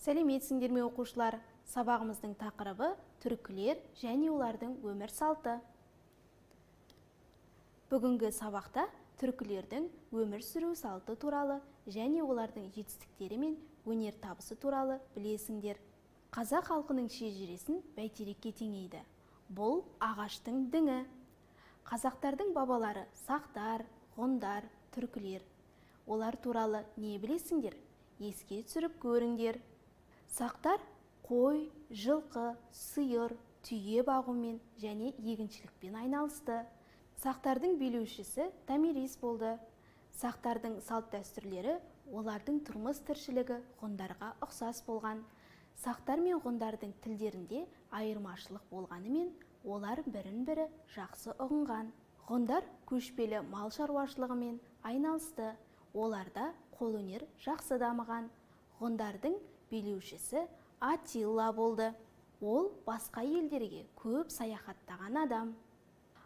Сәлеметсіңдер ме оқушылар? Сабағымыздың тақырыбы түркілер және олардың өмір салты. Бүгінгі сабақта түркілердің өмір сүру салты туралы және олардың жетістіктері мен өнер табысы туралы білесіңдер. Қазақ халқының шежіресін бәйтерекке теңейді. Бұл ағаштың діңі. Қазақтардың бабалары сақтар, ғұндар, түркілер. Олар туралы не білесіңдер? Еске түсіріп көріңдер. Сақтар қой, жылқы, сиыр, түйе бағумен және егіншілікпен айналысты. Сақтардың билеушісі Томирис болды. Сақтардың салт дәстүрлері олардың тұрмыс тіршілігі ғұндарға ұқсас болған. Сақтар мен ғұндардың тілдерінде айырмашылық болғанымен, олар бірін-бірі жақсы ұғынған. Ғұндар көшпелі мал шаруашылығымен айналысты. Оларда қолөнер жақсы дамыған. Ғұндардың билеушісі Атилла болды. Ол басқа елдерге көп саяхаттаған адам.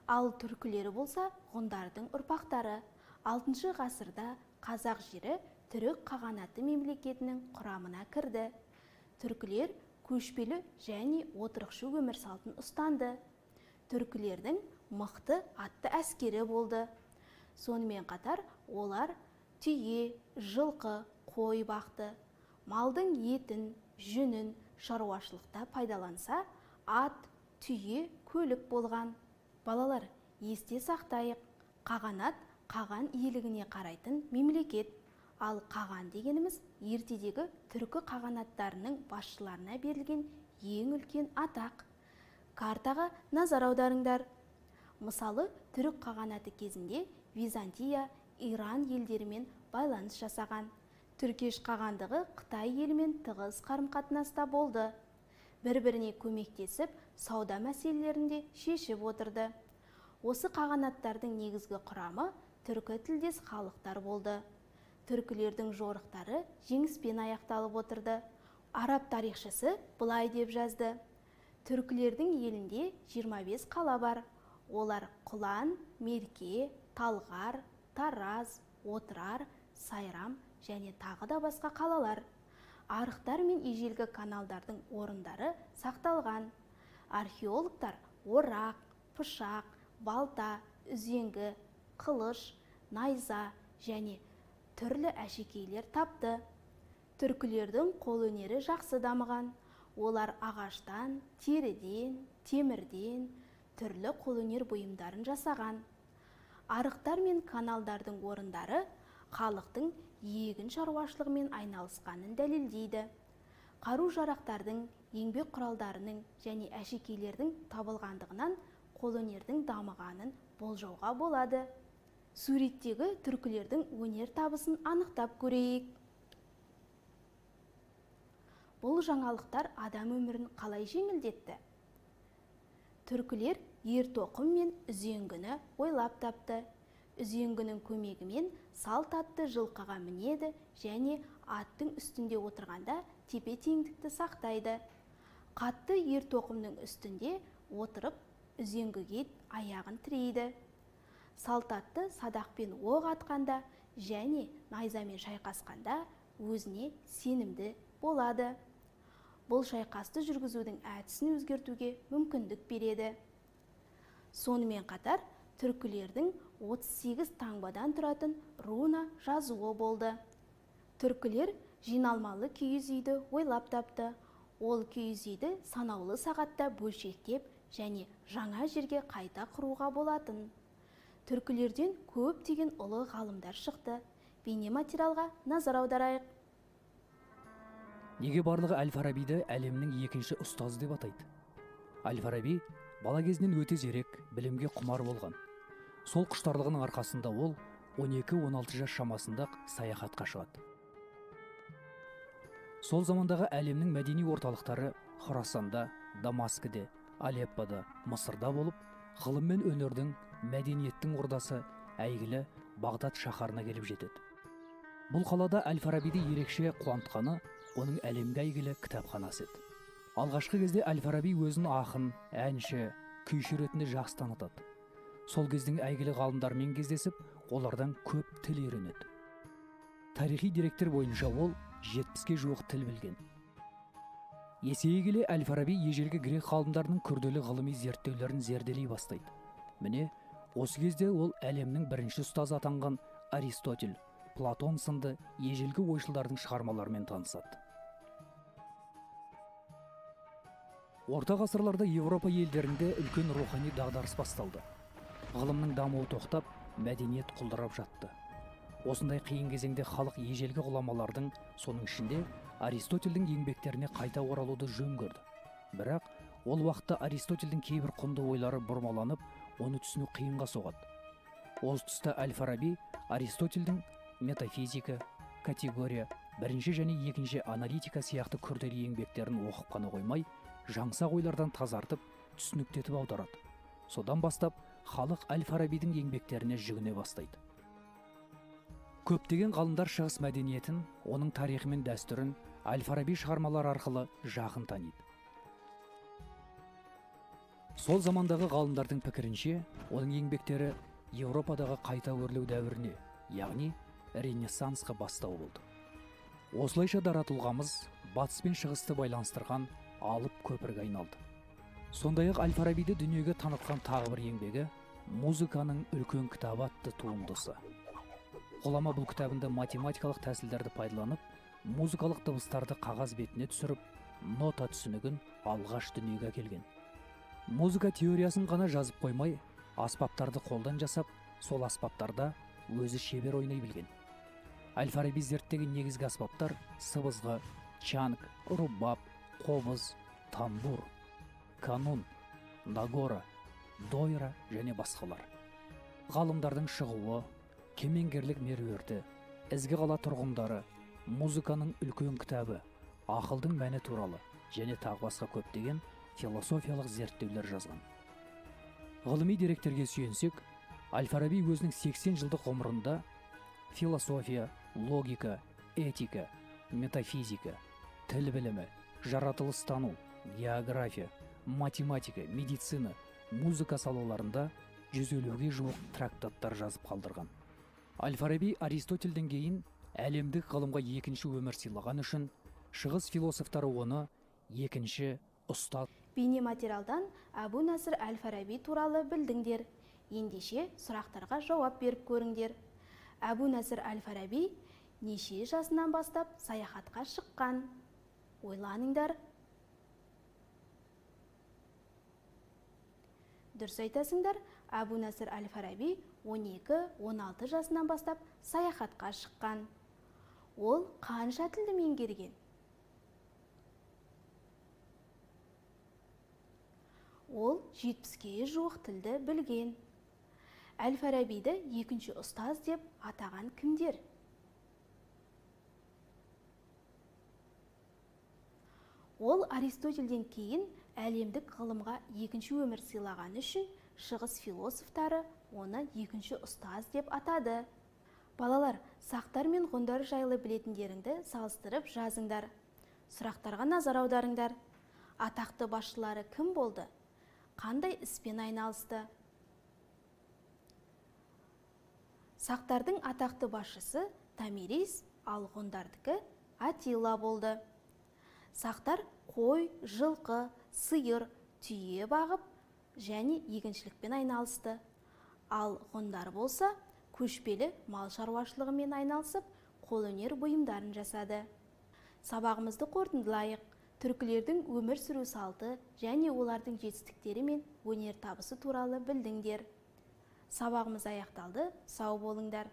Ал түркілері болса ғұндардың ұрпақтары. 6 ғасырда қазақ жері түрік қағанаты мемлекетінің құрамына кірді. Түркілер көшпелі және отырықшы өмір салтын ұстанды. Түркілердің мықты атты әскері болды. Сонымен қатар олар түйе, жылқы, қой бақты. Малдың етін, жүнін шаруашылықта пайдаланса, ат, түйе, көлік болған. Балалар, есте сақтайық. Қағанат қаған иелігіне қарайтын мемлекет. Ал қаған дегеніміз ертедегі түркі қағанаттарының басшыларына берілген ең үлкен атақ. Картаға назар аударыңдар. Мысалы, түрік қағанаты кезінде Византия, Иран елдерімен байланыс жасаған. Түркеш қағандығы Қытай елімен тығыз қарым-қатынаста болды. Бір-біріне көмектесіп, сауда мәселелерінде шешіп отырды. Осы қағанаттардың негізгі құрамы түркі тілдес халықтар болды. Түркілердің жорықтары жеңіспен аяқталып отырды. Араб тарихшысы былай деп жазды: түркілердің елінде 25 қала бар. Олар Құлан, Мерке, Талғар, Тараз, Отырар, Сайрам және тағы да басқа қалалар. Арықтар мен ежелгі каналдардың орындары сақталған. Археологтар орақ, пышақ, балта, үзеңгі, қылыш, найза және түрлі әшекейлер тапты. Түркілердің қолөнері жақсы дамыған. Олар ағаштан, теріден, темірден түрлі қолөнер бұйымдарын жасаған. Арықтар мен каналдардың орындары халықтың егін шаруашылығымен айналысқанын дәлелдейді. Қару-жарақтардың, еңбек құралдарының және әшекейлердің табылғандығынан қолөнердің дамығанын болжауға болады. Суреттегі түркілердің өнер табысын анықтап көрейік. Бұл жаңалықтар адам өмірін қалай жеңілдетті? Түркілер ер-тоқым мен үзеңгіні ойлап тапты. Үзеңгінің көмегімен салт атты жылқыға мінеді және аттың үстінде отырғанда тепе-теңдікті сақтайды. Қатты ер-тоқымның үстінде отырып, үзеңгіге аяғын тірейді. Салт атты садақпен оқ атқанда және найзамен шайқасқанда өзіне сенімді болады. Бұл шайқасты жүргізудің әдісін өзгертуге мүмкіндік береді. Сонымен қатар, түркілердің 38 таңбадан тұратын руна жазуы болды. Түркілер жиналмалы киіз үйді ойлап тапты. Ол киіз үйді санаулы сағатта бөлшектеп және жаңа жерге қайта құруға болатын. Түркілерден көптеген ұлы ғалымдар шықты. Бейнематериалға назар аударайық. Неге барлығы Әл-Фарабиді әлемнің екінші ұстазы деп атайды? Әл-Фараби бала кезінен өте зерек, білімге құмар болған. Сол құштарлығының арқасында ол 12-16 жас шамасында саяхатқа шығады. Сол замандағы әлемнің мәдени орталықтары Хорасанда, Дамаскіде, Алеппода, Мысырда болып, ғылым мен өнердің, мәдениеттің ордасы әйгілі Бағдат шаһарына келіп жетеді. Бұл қалада Әл-Фарабиді ерекше қуантқаны оның әлемге әйгілі кітапханасы еді. Алғашқы кезде Әл-Фараби өзін ақын, әнші, күйші ретінде жақсы танытады. Сол кездің әйгілі ғалымдармен кездесіп, олардан көп тіл үйренеді. Тарихи деректер бойынша ол 70-ге жуық тіл білген. Есейе келе Әл-Фараби ежелгі грек ғалымдарының күрделі ғылыми зерттеулерін зерделей бастайды. Міне, осы кезде ол әлемнің бірінші ұстазы атанған Аристотель, Платон сынды ежелгі ойшылдардың шығармаларымен танысады. Орта ғасырларда Европа елдерінде үлкен рухани дағдарыс басталды. Ғылымның дамуы тоқтап, мәдениет құлдырап жатты. Осындай қиын кезеңде халық ежелгі ғұламалардың, соның ішінде Аристотельдің еңбектеріне қайта оралуды жөн көрді. Бірақ ол уақытта Аристотельдің кейбір құнды ойлары бұрмаланып, оны түсіну қиынға соғады. Осы тұста Әл-Фараби Аристотельдің метафизика, категория, бірінші және екінші аналитика сияқты күрделі еңбектерін оқып қана қоймай, жаңсақ ойлардан тазартып, түсініктетіп аударады. Содан бастап, халық Әл-Фарабидің еңбектеріне жүгіне бастайды. Көптеген ғалымдар шығыс мәдениетін, оның тарихы мен дәстүрін Әл-Фараби шығармалар арқылы жақын таниды. Сол замандағы ғалымдардың пікірінше, оның еңбектері Еуропадағы қайта өрлеу дәуіріне, яғни Ренессансқа бастау болды. Осылайша дара тұлғамыз батыс пен шығысты байланыстырған алып көпірге айналды. Сондай-ақ Әл-Фарабиді дүниеге танытқан тағы бір еңбегі «Музыканың үлкен кітабы» атты туындысы. Ғұлама бұл кітабында математикалық тәсілдерді пайдаланып, музыкалық дыбыстарды қағаз бетіне түсіріп, нота түсінігін алғаш дүниеге әкелген. Музыка теориясын ғана жазып қоймай, аспаптарды қолдан жасап, сол аспаптарда өзі шебер ойнай білген. Әл-Фараби зерттеген негізгі аспаптар сыбызғы, чанг, рубаб, қобыз, тамбур, канун, нагора, дойра және басқалар. Ғалымдардың шығуы, кемеңгерлік меруерті, ізгі қала тұрғындары, музыканың үлкен кітабы, ақылдың мәні туралы және тағы басқа көптеген философиялық зерттеулер жазған. Ғылыми деректерге сүйенсек, Әл-Фараби өзінің 80 жылдық ғұмырында философия, логика, этика, метафизика, тіл білімі, жаратылыстану, география, математика, медицина, музыка салаларында 150-ге жуық трактаттар жазып қалдырған. Әл-Фараби Аристотельден кейін әлемдік ғылымға екінші өмір сыйлаған үшін шығыс философтары оны екінші ұстаз. Бейнематериалдан Әбу Насыр Әл-Фараби туралы білдіңдер. Ендеше сұрақтарға жауап беріп көріңдер. Әбу Насыр Әл-Фараби неше жасынан бастап саяхатқа шыққан? Ойланыңдар. Дұрыс айтасыңдар, Әбу Насыр Әл-Фараби 12-16 жасынан бастап саяхатқа шыққан. Ол қанша тілді меңгерген? Ол 70-ге жуық тілді білген. Әл-Фарабиді екінші ұстаз деп атаған кімдер? Ол Аристотельден кейін әлемдік ғылымға екінші өмір сыйлаған үшін шығыс философтары оны екінші ұстаз деп атады. Балалар, сақтар мен ғұндар жайлы білетіндеріңді салыстырып жазыңдар. Сұрақтарға назар аударыңдар. Атақты басшылары кім болды? Қандай іспен айналысты? Сақтардың атақты басшысы Томирис, ал ғұндардікі Атилла болды. Сақтар қой, жылқы, сиыр, түйе бағып және егіншілікпен айналысты. Ал ғұндар болса, көшпелі мал шаруашылығымен айналысып, қолөнер бұйымдарын жасады. Сабағымызды қорытындылайық. Түркілердің өмір сүру салты және олардың жетістіктері мен өнер табысы туралы білдіңдер. Сабағымыз аяқталды, сау болыңдар.